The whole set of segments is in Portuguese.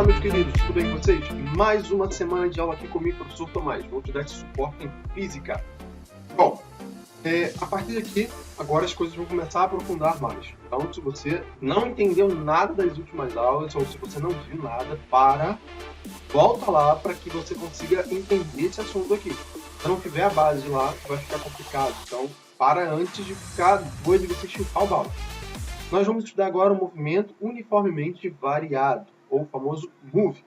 Olá, meus queridos, tudo bem com vocês? Mais uma semana de aula aqui comigo, professor Tomás. Vou te dar esse suporte em física. Bom, a partir daqui, agora as coisas vão começar a aprofundar mais. Então, se você não entendeu nada das últimas aulas, ou se você não viu nada, volta lá para que você consiga entender esse assunto aqui. Se não tiver a base lá, vai ficar complicado. Então, para antes de ficar doido de você chutar o balde. Nós vamos estudar agora o movimento uniformemente variado, ou o famoso MOVE.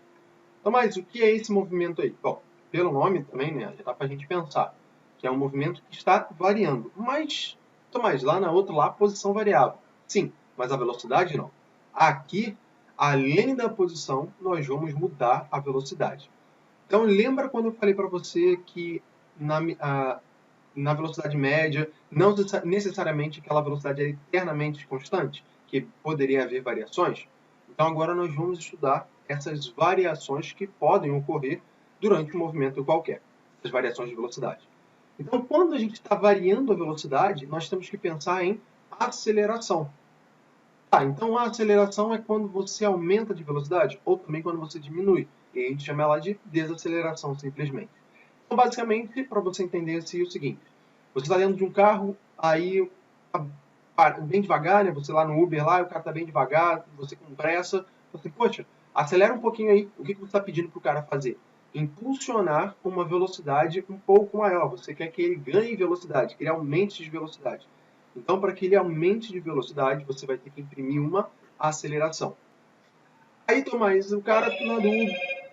Então, mas o que é esse movimento aí? Bom, pelo nome também, né, já dá para a gente pensar que é um movimento que está variando. Mas, Tomás, lá na outra, lá, a posição variável. Sim, mas a velocidade não. Aqui, além da posição, nós vamos mudar a velocidade. Então, lembra quando eu falei para você que na velocidade média, não necessariamente aquela velocidade é eternamente constante, que poderia haver variações? Então, agora nós vamos estudar essas variações que podem ocorrer durante um movimento qualquer, essas variações de velocidade. Então, quando a gente está variando a velocidade, nós temos que pensar em aceleração. Então a aceleração é quando você aumenta de velocidade, ou também quando você diminui. E a gente chama ela de desaceleração, simplesmente. Então, basicamente, para você entender assim, é o seguinte. Você está dentro de um carro, aí bem devagar, né? Você lá no Uber, lá, o cara está bem devagar, você com pressa. Você, poxa, acelera um pouquinho aí. O que você está pedindo para o cara fazer? Impulsionar uma velocidade um pouco maior. Você quer que ele ganhe velocidade, que ele aumente de velocidade. Então, para que ele aumente de velocidade, você vai ter que imprimir uma aceleração. Aí, Tomás, o cara lá do Uber...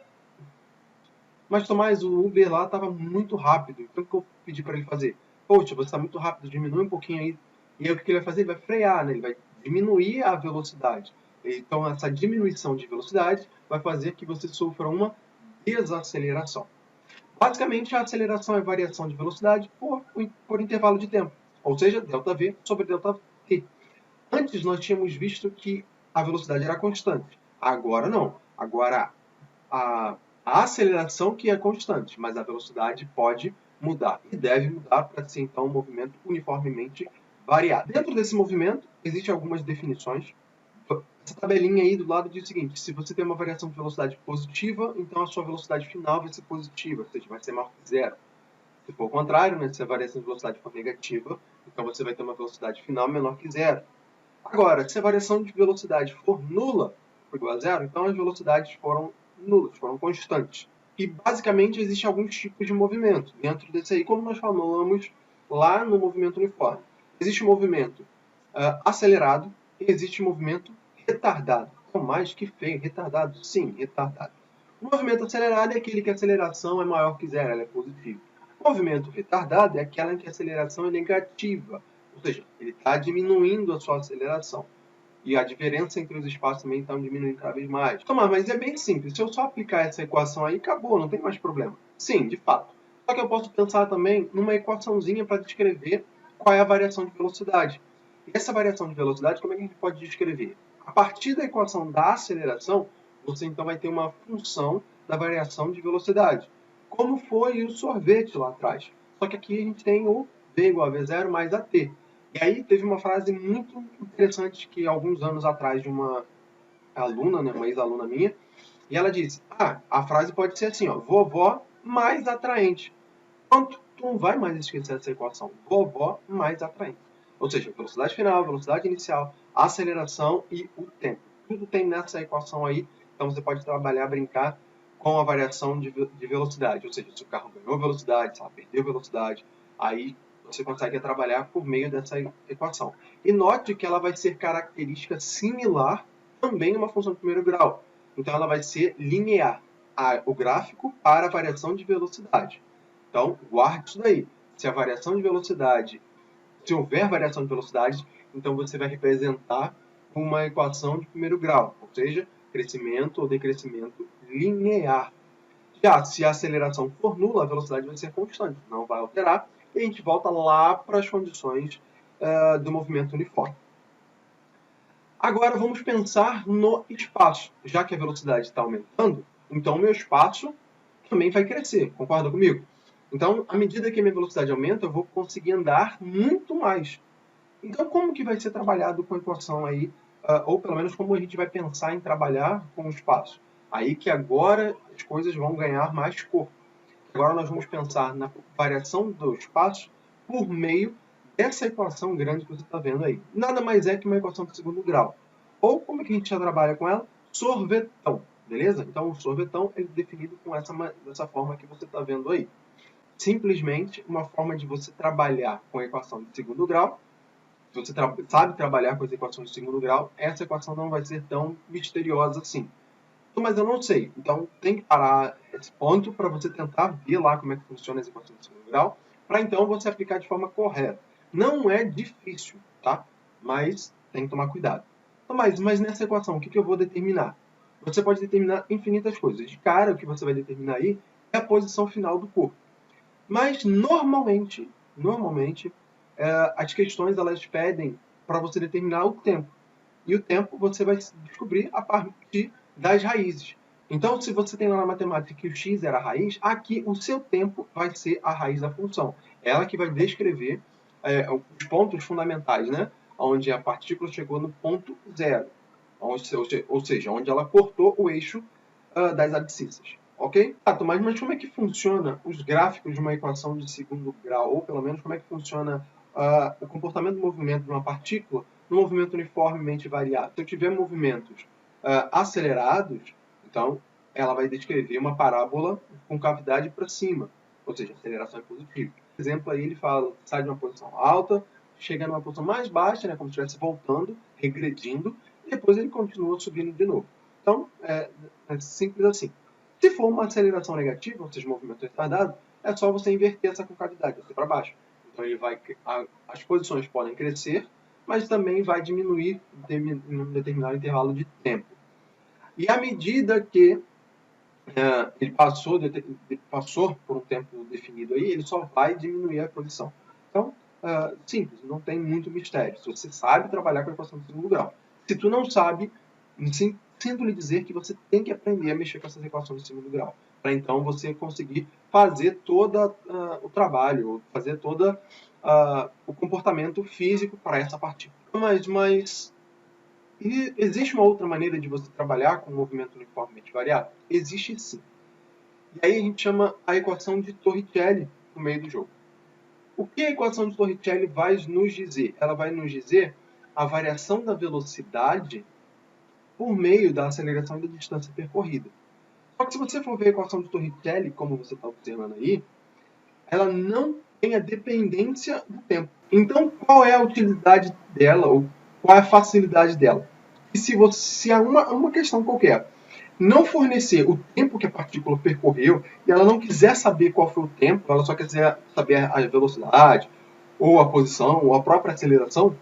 Mas, Tomás, o Uber lá estava muito rápido. Então, o que eu pedi para ele fazer? Poxa, você está muito rápido, diminui um pouquinho aí. E aí, o que ele vai fazer? Ele vai frear, né? Ele vai diminuir a velocidade. Então, essa diminuição de velocidade vai fazer que você sofra uma desaceleração. Basicamente, a aceleração é variação de velocidade por intervalo de tempo. Ou seja, ΔV sobre ΔT. Antes, nós tínhamos visto que a velocidade era constante. Agora, não. Agora, a aceleração que é constante, mas a velocidade pode mudar. E deve mudar para ser, então, um movimento uniformemente variado. Dentro desse movimento, existem algumas definições. Essa tabelinha aí do lado diz o seguinte: se você tem uma variação de velocidade positiva, então a sua velocidade final vai ser positiva, ou seja, vai ser maior que zero. Se for o contrário, né, se a variação de velocidade for negativa, então você vai ter uma velocidade final menor que zero. Agora, se a variação de velocidade for nula, for igual a zero, então as velocidades foram nulas, foram constantes. E, basicamente, existem alguns tipos de movimento dentro desse aí, como nós falamos lá no movimento uniforme. Existe o movimento acelerado e existe o movimento retardado. Então, mais que feio, retardado? Sim, retardado. O movimento acelerado é aquele que a aceleração é maior que zero, ela é positiva. O movimento retardado é aquela em que a aceleração é negativa, ou seja, ele está diminuindo a sua aceleração. E a diferença entre os espaços também está diminuindo cada vez mais. Tomás, mas é bem simples. Se eu só aplicar essa equação aí, acabou, não tem mais problema. Sim, de fato. Só que eu posso pensar também numa equaçãozinha para descrever qual é a variação de velocidade. E essa variação de velocidade, como é que a gente pode descrever? A partir da equação da aceleração, você então vai ter uma função da variação de velocidade. Como foi o sorvete lá atrás. Só que aqui a gente tem o V igual a V0 mais AT. E aí teve uma frase muito interessante que alguns anos atrás de uma aluna, né, uma ex-aluna minha, e ela disse, a frase pode ser assim, ó, vovó mais atraente. Pronto, tu não vai mais esquecer essa equação. Vovó mais atraente. Ou seja, velocidade final, velocidade inicial, aceleração e o tempo. Tudo tem nessa equação aí, então você pode trabalhar, brincar com a variação de velocidade. Ou seja, se o carro ganhou velocidade, se ela perdeu velocidade, aí você consegue trabalhar por meio dessa equação. E note que ela vai ser característica similar também numa função de primeiro grau. Então ela vai ser linear, o gráfico para a variação de velocidade. Então, guarde isso daí. Se a variação de velocidade, se houver variação de velocidade, então você vai representar uma equação de primeiro grau, ou seja, crescimento ou decrescimento linear. Já se a aceleração for nula, a velocidade vai ser constante, não vai alterar, e a gente volta lá para as condições do movimento uniforme. Agora vamos pensar no espaço. Já que a velocidade está aumentando, então o meu espaço também vai crescer, concorda comigo? Então, à medida que a minha velocidade aumenta, eu vou conseguir andar muito mais. Então, como que vai ser trabalhado com a equação aí, ou pelo menos como a gente vai pensar em trabalhar com o espaço? Aí que agora as coisas vão ganhar mais corpo. Agora nós vamos pensar na variação do espaço por meio dessa equação grande que você está vendo aí. Nada mais é que uma equação de segundo grau. Ou, como é que a gente já trabalha com ela? Sorvetão, beleza? Então, o sorvetão é definido com dessa forma que você está vendo aí. Simplesmente uma forma de você trabalhar com a equação de segundo grau. Se você sabe trabalhar com as equações de segundo grau, essa equação não vai ser tão misteriosa assim. Mas eu não sei. Então, tem que parar esse ponto para você tentar ver lá como é que funciona as equações de segundo grau, para então você aplicar de forma correta. Não é difícil, tá? Mas tem que tomar cuidado. Então, mas nessa equação, o que eu vou determinar? Você pode determinar infinitas coisas. De cara, o que você vai determinar aí é a posição final do corpo. Mas, normalmente as questões elas pedem para você determinar o tempo. E o tempo você vai descobrir a partir das raízes. Então, se você tem lá na matemática que o x era a raiz, aqui o seu tempo vai ser a raiz da função. Ela que vai descrever os pontos fundamentais, né? Onde a partícula chegou no ponto zero. Ou seja, onde ela cortou o eixo das abscissas. Ok? Mas como é que funciona os gráficos de uma equação de segundo grau? Ou pelo menos como é que funciona o comportamento do movimento de uma partícula no movimento uniformemente variado? Se eu tiver movimentos acelerados, então ela vai descrever uma parábola com cavidade para cima, ou seja, aceleração é positiva. Por exemplo, aí ele fala, sai de uma posição alta, chega numa posição mais baixa, né, como se estivesse voltando, regredindo, e depois ele continua subindo de novo. Então, é simples assim. Se for uma aceleração negativa, ou seja, movimento retardado, é só você inverter essa concavidade, você para baixo. Então as posições podem crescer, mas também vai diminuir em um determinado intervalo de tempo. E à medida que ele passou por um tempo definido aí, ele só vai diminuir a posição. Então, simples, não tem muito mistério. Se você sabe trabalhar com a equação de segundo grau. Se tu não sabe, sinto lhe dizer que você tem que aprender a mexer com essas equações de segundo grau, para então você conseguir fazer todo o trabalho, fazer todo o comportamento físico para essa partícula. Mas existe uma outra maneira de você trabalhar com o movimento uniformemente variado? Existe sim. E aí a gente chama a equação de Torricelli no meio do jogo. O que a equação de Torricelli vai nos dizer? Ela vai nos dizer a variação da velocidade por meio da aceleração e da distância percorrida. Só que se você for ver a equação de Torricelli, como você está observando aí, ela não tem a dependência do tempo. Então, qual é a utilidade dela, ou qual é a facilidade dela? E se há uma questão qualquer não fornecer o tempo que a partícula percorreu, e ela não quiser saber qual foi o tempo, ela só quiser saber a velocidade, ou a posição, ou a própria aceleração,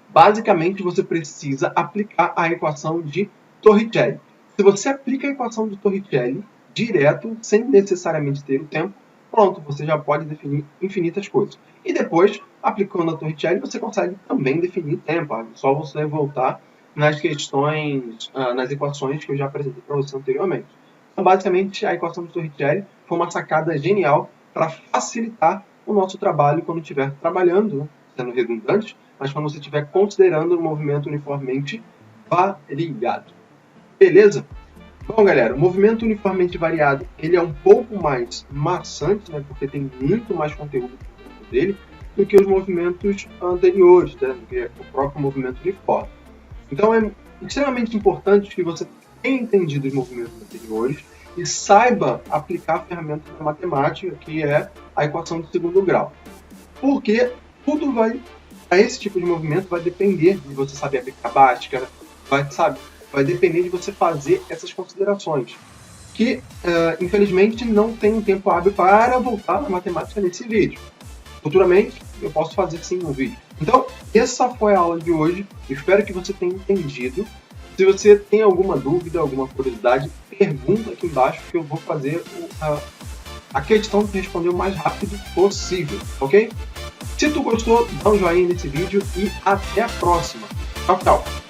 basicamente você precisa aplicar a equação de Torricelli. Se você aplica a equação de Torricelli direto, sem necessariamente ter o tempo, pronto, você já pode definir infinitas coisas. E depois, aplicando a Torricelli, você consegue também definir o tempo. É só você voltar nas questões, nas equações que eu já apresentei para você anteriormente. Então, basicamente, a equação de Torricelli foi uma sacada genial para facilitar o nosso trabalho quando estiver trabalhando, sendo redundante, mas quando você estiver considerando o movimento uniformemente variado. Beleza? Bom, galera, o movimento uniformemente variado ele é um pouco mais maçante, né, porque tem muito mais conteúdo dentro dele, do que os movimentos anteriores, né, do que o próprio movimento uniforme. Então é extremamente importante que você tenha entendido os movimentos anteriores e saiba aplicar a ferramenta da matemática, que é a equação de segundo grau. Porque tudo para esse tipo de movimento vai depender de você saber aplicar Bhaskara, vai depender de você fazer essas considerações, que infelizmente não tem um tempo hábil para voltar na matemática nesse vídeo. Futuramente eu posso fazer sim um vídeo. Então, essa foi a aula de hoje. Eu espero que você tenha entendido. Se você tem alguma dúvida, alguma curiosidade, pergunta aqui embaixo que eu vou fazer a questão de responder o mais rápido possível, ok? Se tu gostou, dá um joinha nesse vídeo e até a próxima. Tchau, tchau!